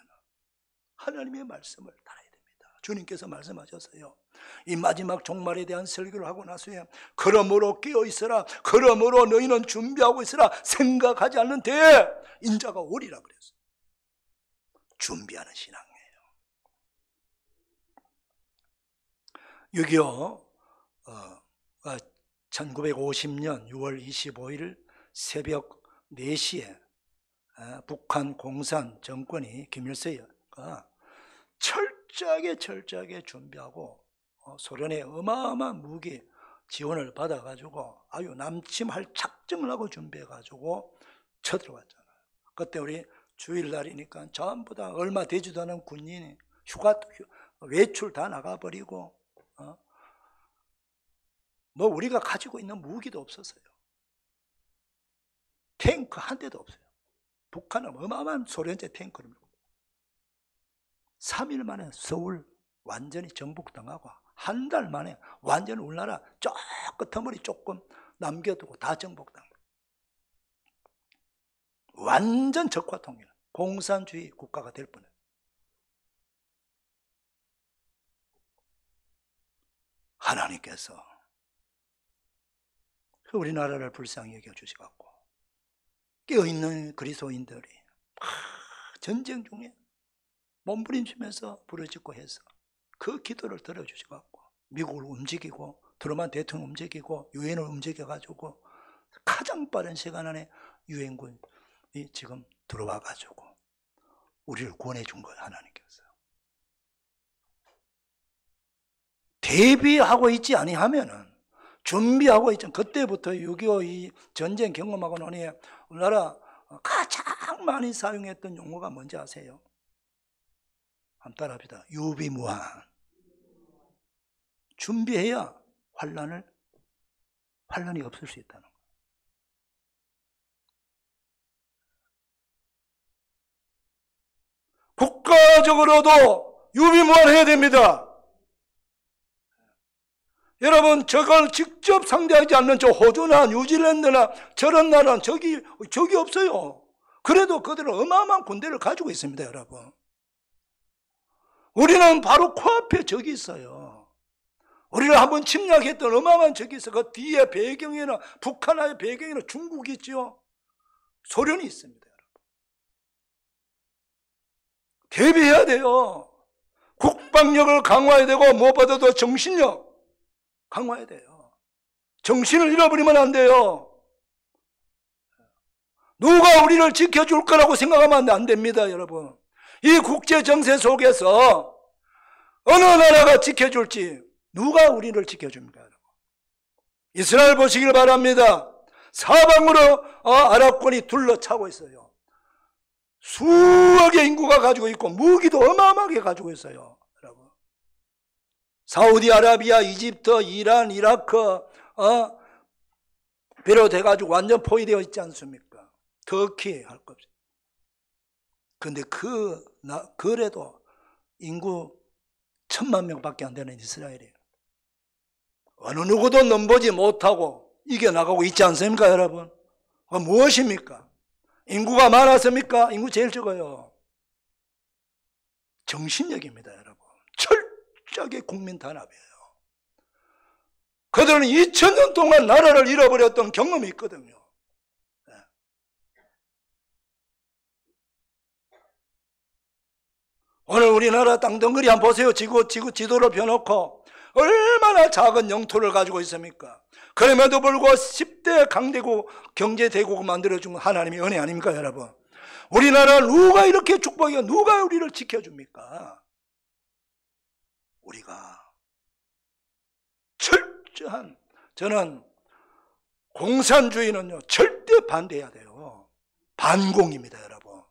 하나님의 말씀을 따라야 됩니다. 주님께서 말씀하셨어요. 이 마지막 종말에 대한 설교를 하고 나서야 그러므로 깨어 있으라, 그러므로 너희는 준비하고 있으라, 생각하지 않는 때에 인자가 오리라 그랬어요. 준비하는 신앙이에요. 6.25 1950년 6월 25일 새벽 4시에 북한 공산 정권이 김일성가 철저하게 준비하고 소련의 어마어마한 무기 지원을 받아가지고 아주 남침할 작정을 하고 준비해가지고 쳐들어왔잖아요. 그때 우리 주일날이니까 전부 다 얼마 되지도 않은 군인이 외출 다 나가버리고 뭐 우리가 가지고 있는 무기도 없었어요. 탱크 한 대도 없어요. 북한은 어마어마한 소련제 탱크를 밀고 3일 만에 서울 완전히 정복당하고 한 달 만에 완전히 우리나라 저 끝머리 조금 남겨두고 다 정복당. 완전 적화통일, 공산주의 국가가 될 뻔해요. 하나님께서 우리나라를 불쌍히 여겨주셔갖고 깨어있는 그리스도인들이 전쟁 중에 몸부림치면서 부르짖고 해서 그 기도를 들어주셔갖고 미국을 움직이고 트루만 대통령 움직이고 유엔을 움직여가지고 가장 빠른 시간 안에 유엔군이 지금 들어와가지고 우리를 구원해 준 거예요. 하나님께서. 대비하고 있지 아니하면은 준비하고 있죠. 그때부터 6.25 이 전쟁 경험하고 나니 우리나라 가장 많이 사용했던 용어가 뭔지 아세요? 한번 따라합시다. 유비무한. 준비해야 환란이 없을 수 있다는 거예요. 국가적으로도 유비무한해야 됩니다. 여러분, 저걸 직접 상대하지 않는 저 호주나 뉴질랜드나 저런 나라는 적이 없어요. 그래도 그들은 어마어마한 군대를 가지고 있습니다, 여러분. 우리는 바로 코앞에 적이 있어요. 우리를 한번 침략했던 어마어마한 적이 있어요. 그 뒤에 배경에는 북한의 배경에는 중국이 있죠. 소련이 있습니다, 여러분. 대비해야 돼요. 국방력을 강화해야 되고 무엇보다도 정신력 강화해야 돼요. 정신을 잃어버리면 안 돼요. 누가 우리를 지켜줄 거라고 생각하면 안 됩니다, 여러분. 이 국제 정세 속에서 어느 나라가 지켜줄지 누가 우리를 지켜줍니까, 여러분? 이스라엘 보시길 바랍니다. 사방으로 아랍권이 둘러차고 있어요. 수억의 인구가 가지고 있고 무기도 어마어마하게 가지고 있어요, 여러분. 사우디아라비아, 이집트, 이란, 이라크 비롯해가지고 완전 포위되어 있지 않습니까? 터키 할 것 없이. 근데 그래도 인구 1000만 명밖에 안 되는 이스라엘이에요. 어느 누구도 넘보지 못하고 이겨나가고 있지 않습니까, 여러분? 무엇입니까? 인구가 많았습니까? 인구 제일 적어요. 정신력입니다, 여러분. 철저하게 국민 단합이에요. 그들은 2000년 동안 나라를 잃어버렸던 경험이 있거든요. 오늘 우리나라 땅덩어리 한번 보세요. 지도를 펴놓고 얼마나 작은 영토를 가지고 있습니까? 그럼에도 불구하고 10대 강대국 경제대국을 만들어준 하나님의 은혜 아닙니까, 여러분? 우리나라 누가 이렇게 축복이고 누가 우리를 지켜줍니까? 우리가 철저한, 저는 공산주의는요 절대 반대해야 돼요. 반공입니다, 여러분.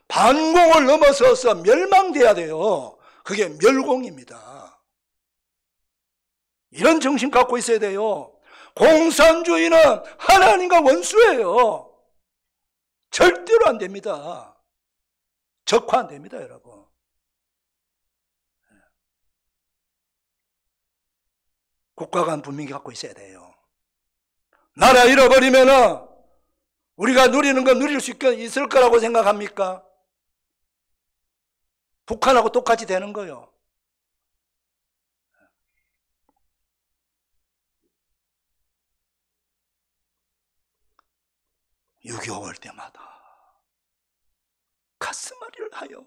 반공을 넘어서서 멸망돼야 돼요. 그게 멸공입니다. 이런 정신 갖고 있어야 돼요. 공산주의는 하나님과 원수예요. 절대로 안 됩니다. 적화 안 됩니다, 여러분. 국가관 분명히 갖고 있어야 돼요. 나라 잃어버리면은 우리가 누리는 거 누릴 수 있을 거라고 생각합니까? 북한하고 똑같이 되는 거예요. 6.25 올 때마다 가슴앓이를 하여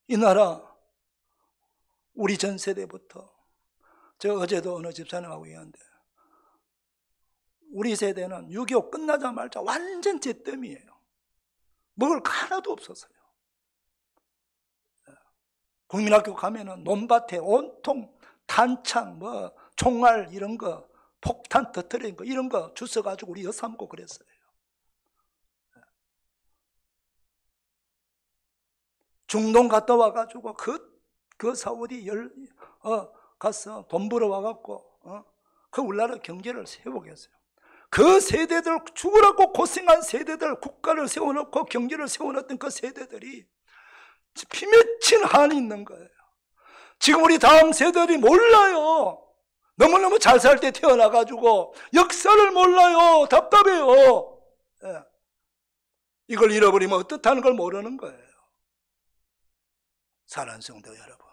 이 나라 우리 전 세대부터 저 어제도 어느 집사님하고 얘기하는데 우리 세대는 6.25 끝나자마자 완전 잿더미예요. 먹을 거 하나도 없었어요. 국민학교 가면은 논밭에 온통 탄창, 총알 이런 거, 폭탄 터뜨린 거 이런 거 주워가지고 우리 여사 먹고 그랬어요. 중동 갔다 와가지고 그 사우디 가서 돈 벌어 와갖고 그 우리나라 경제를 세우겠어요. 그 세대들 죽으라고 고생한 세대들 국가를 세워놓고 경제를 세워놨던 그 세대들이 피맺힌 한이 있는 거예요. 지금 우리 다음 세대들이 몰라요. 너무너무 잘 살 때 태어나가지고 역사를 몰라요. 답답해요. 예. 이걸 잃어버리면 어떻다는 걸 모르는 거예요. 사랑하는 성도 여러분,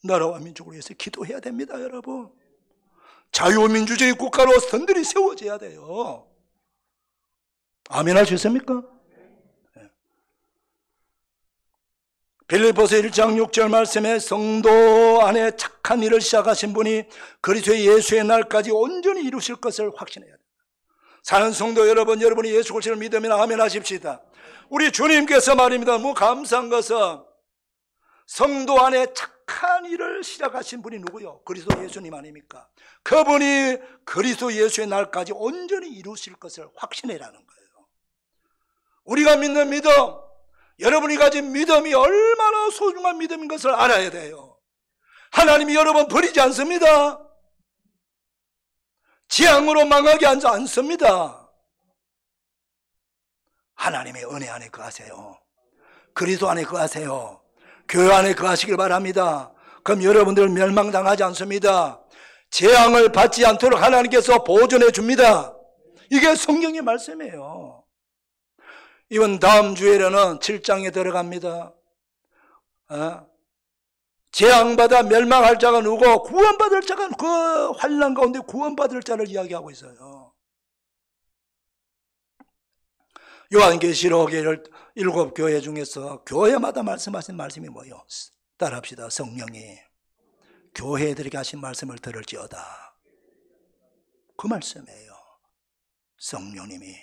나라와 민족을 위해서 기도해야 됩니다. 여러분, 자유민주주의 국가로 선들이 세워져야 돼요. 아멘 하셨습니까? 빌립보서 1장 6절 말씀에 성도 안에 착한 일을 시작하신 분이 그리스도의 예수의 날까지 온전히 이루실 것을 확신해야 됩니다. 사는 성도 여러분, 여러분이 예수 그리스도를 믿으면 아멘 하십시다. 우리 주님께서 말입니다. 감사한 것은 성도 안에 착한 일을 시작하신 분이 누구요? 그리스도 예수님 아닙니까? 그분이 그리스도 예수의 날까지 온전히 이루실 것을 확신해라는 거예요. 우리가 믿는 믿음, 여러분이 가진 믿음이 얼마나 소중한 믿음인 것을 알아야 돼요. 하나님이 여러분 버리지 않습니다. 재앙으로 망하게 하지 않습니다. 하나님의 은혜 안에 거하세요. 그리스도 안에 거하세요. 교회 안에 거하시길 바랍니다. 그럼 여러분들 멸망당하지 않습니다. 재앙을 받지 않도록 하나님께서 보존해 줍니다. 이게 성경의 말씀이에요. 이번 다음 주에는 7장에 들어갑니다. 재앙받아 멸망할 자가 누구고 구원받을 자가 그 환난 가운데 구원받을 자를 이야기하고 있어요. 요한계시록 7교회 중에서 교회마다 말씀하신 말씀이 뭐예요? 따라합시다. 성령이 교회들에게 하신 말씀을 들을지어다. 그 말씀이에요. 성령님이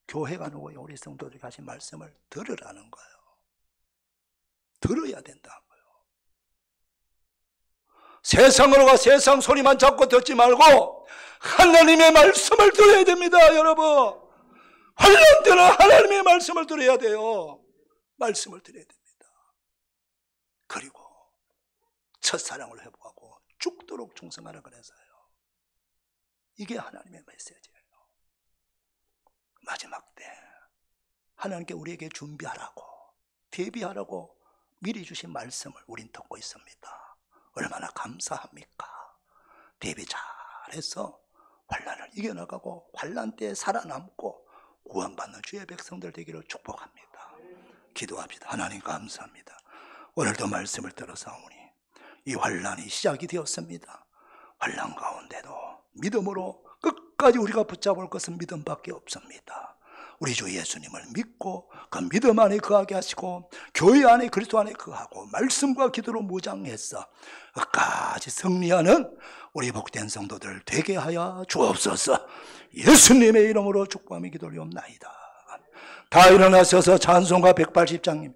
교회가 누구예요? 우리 성도들에게 하신 말씀을 들으라는 거예요. 들어야 된다는 거예요. 세상으로 가 세상 소리만 잡고 듣지 말고 하나님의 말씀을 들어야 됩니다. 여러분, 환난 때는 하나님의 말씀을 들어야 돼요. 말씀을 들어야 됩니다. 그리고 첫사랑을 회복하고 죽도록 충성하라 그래서요. 이게 하나님의 메시지예요. 마지막 때 하나님께 우리에게 준비하라고, 대비하라고 미리 주신 말씀을 우린 듣고 있습니다. 얼마나 감사합니까? 대비 잘해서 환난을 이겨나가고 환난 때에 살아남고 구원받는 주의 백성들 되기를 축복합니다. 기도합시다. 하나님 감사합니다. 오늘도 말씀을 들어사오니 이 환난이 시작이 되었습니다. 환난 가운데도 믿음으로 끝까지 우리가 붙잡을 것은 믿음밖에 없습니다. 우리 주 예수님을 믿고 그 믿음 안에 거하게 하시고 교회 안에 그리스도 안에 거하고 말씀과 기도로 무장해서 끝까지 승리하는 우리 복된 성도들 되게 하여 주옵소서. 예수님의 이름으로 축복하며 기도리옵나이다. 다 일어나셔서 찬송가 180장님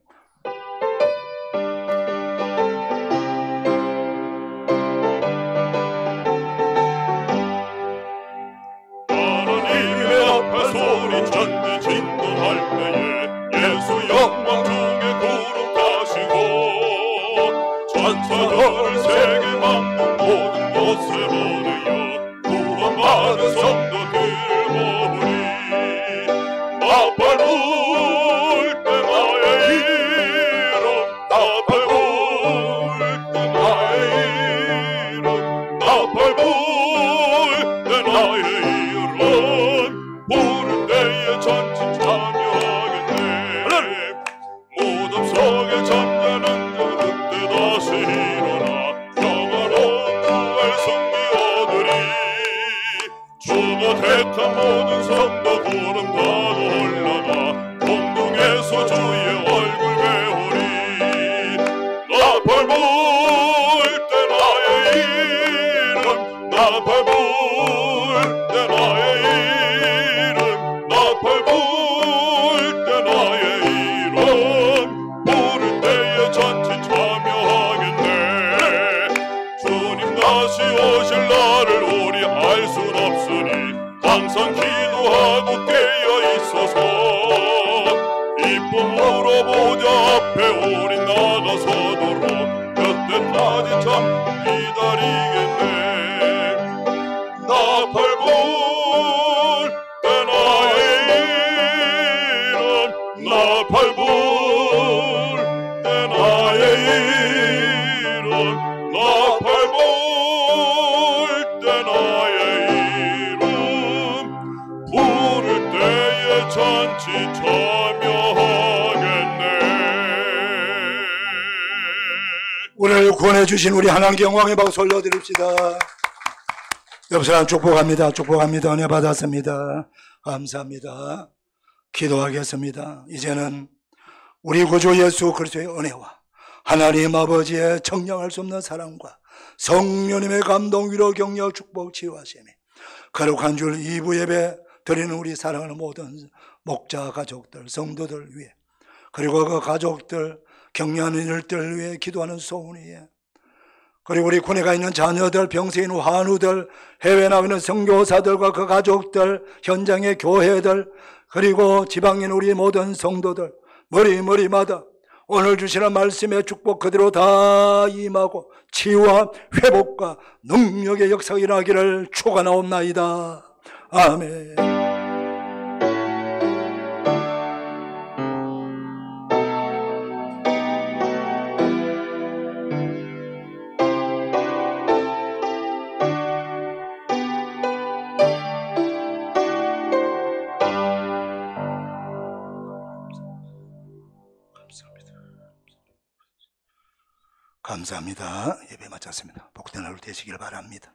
밟을 때 나의 이름 부를 때에 전치 참여하겠네. 무덤 속에 잠자는 그때 다시 일어나 영원한 구할 승리 얻으리. 주가 택한 모든 성도 구름 타고 올라가 공중에서 주의 얼굴 배우리. 나 밟을 때 나의 이름 나 밟을 때 나의 이름 나 밟을 때 나의 이름 부를 때에 잔치 참여하겠네. 주님 다시 오실 날을 우리 알 순 없으니 항상 기도하고 깨어 있어서 기쁨으로 보좌 앞에 우리 나가서도록 몇 때까지 참 기다리겠네. 나 밟을 때 나의 이름 나 밟을 때 나의 이름 나 밟을 때 나의 이름 부를 때에 잔치 참여하겠네. 오늘 구원해 주신 우리 하나님께 영광의 박수 올려드립시다. 옆 사람 축복합니다. 축복합니다. 은혜 받았습니다. 감사합니다. 기도하겠습니다. 이제는 우리 구주 예수 그리스도의 은혜와 하나님 아버지의 청량할 수 없는 사랑과 성령님의 감동, 위로, 격려, 축복, 치유하심이 거룩한 줄 2부 예배 드리는 우리 사랑하는 모든 목자 가족들, 성도들 위해, 그리고 그 가족들 격려하는 일들 위해 기도하는 소원 위에, 그리고 우리 군에 가 있는 자녀들, 병세인 환우들, 해외 나가 있는 선교사들과 그 가족들, 현장의 교회들, 그리고 지방인 우리 모든 성도들 머리마다 오늘 주시는 말씀의 축복 그대로 다 임하고 치유와 회복과 능력의 역사가 일어나기를 축원하옵나이다. 아멘. 감사합니다. 예배 마쳤습니다. 복된 하루 되시길 바랍니다.